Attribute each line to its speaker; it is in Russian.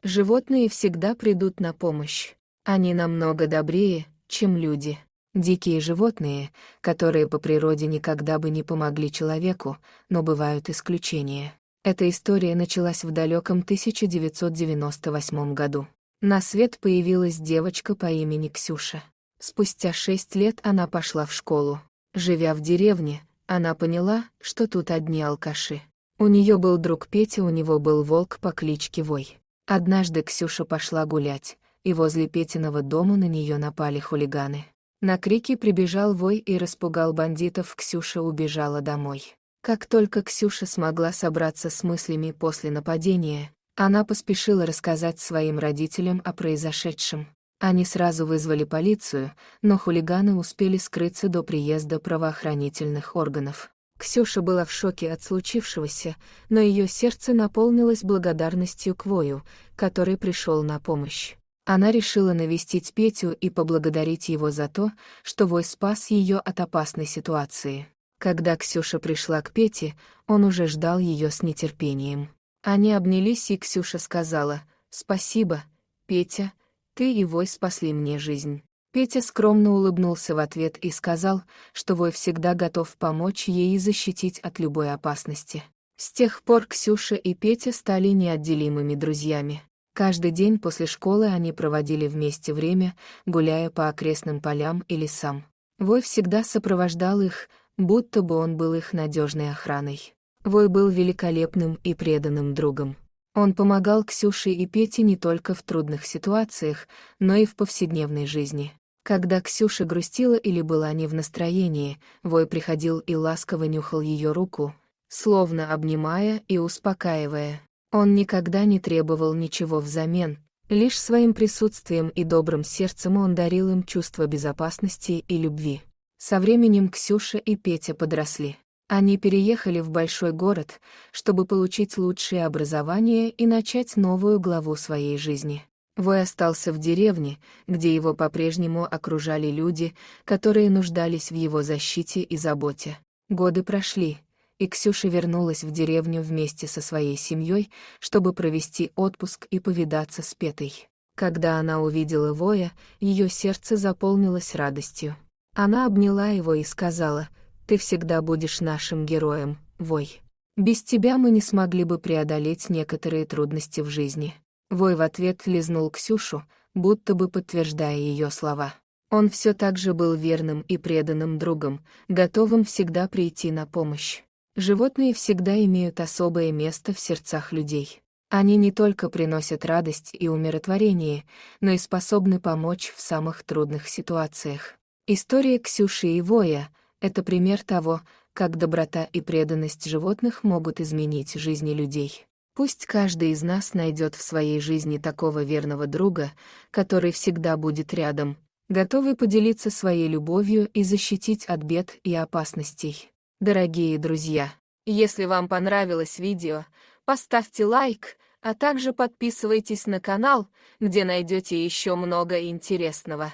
Speaker 1: Животные всегда придут на помощь. Они намного добрее, чем люди. Дикие животные, которые по природе никогда бы не помогли человеку, но бывают исключения. Эта история началась в далеком 1998 году. На свет появилась девочка по имени Ксюша. Спустя 6 лет она пошла в школу. Живя в деревне, она поняла, что тут одни алкаши. У нее был друг Петя, у него был волк по кличке Вой. Однажды Ксюша пошла гулять, и возле Петиного дома на нее напали хулиганы. На крики прибежал Вой и распугал бандитов, Ксюша убежала домой. Как только Ксюша смогла собраться с мыслями после нападения, она поспешила рассказать своим родителям о произошедшем. Они сразу вызвали полицию, но хулиганы успели скрыться до приезда правоохранительных органов. Ксюша была в шоке от случившегося, но ее сердце наполнилось благодарностью к Вою, который пришел на помощь. Она решила навестить Петю и поблагодарить его за то, что Вой спас ее от опасной ситуации. Когда Ксюша пришла к Пете, он уже ждал ее с нетерпением. Они обнялись, и Ксюша сказала: «Спасибо, Петя, ты и Вой спасли мне жизнь». Петя скромно улыбнулся в ответ и сказал, что Вой всегда готов помочь ей и защитить от любой опасности. С тех пор Ксюша и Петя стали неотделимыми друзьями. Каждый день после школы они проводили вместе время, гуляя по окрестным полям и лесам. Вой всегда сопровождал их, будто бы он был их надежной охраной. Вой был великолепным и преданным другом. Он помогал Ксюше и Пете не только в трудных ситуациях, но и в повседневной жизни. Когда Ксюша грустила или была не в настроении, Вой приходил и ласково нюхал ее руку, словно обнимая и успокаивая. Он никогда не требовал ничего взамен, лишь своим присутствием и добрым сердцем он дарил им чувство безопасности и любви. Со временем Ксюша и Петя подросли. Они переехали в большой город, чтобы получить лучшее образование и начать новую главу своей жизни. Вой остался в деревне, где его по-прежнему окружали люди, которые нуждались в его защите и заботе. Годы прошли, и Ксюша вернулась в деревню вместе со своей семьей, чтобы провести отпуск и повидаться с Петой. Когда она увидела Воя, ее сердце заполнилось радостью. Она обняла его и сказала: «Ты всегда будешь нашим героем, Вой. Без тебя мы не смогли бы преодолеть некоторые трудности в жизни». Вой в ответ лизнул Ксюшу, будто бы подтверждая ее слова. Он все так же был верным и преданным другом, готовым всегда прийти на помощь. Животные всегда имеют особое место в сердцах людей. Они не только приносят радость и умиротворение, но и способны помочь в самых трудных ситуациях. История Ксюши и Воя — это пример того, как доброта и преданность животных могут изменить жизни людей. Пусть каждый из нас найдет в своей жизни такого верного друга, который всегда будет рядом, готовый поделиться своей любовью и защитить от бед и опасностей. Дорогие друзья, если вам понравилось видео, поставьте лайк, а также подписывайтесь на канал, где найдете еще много интересного.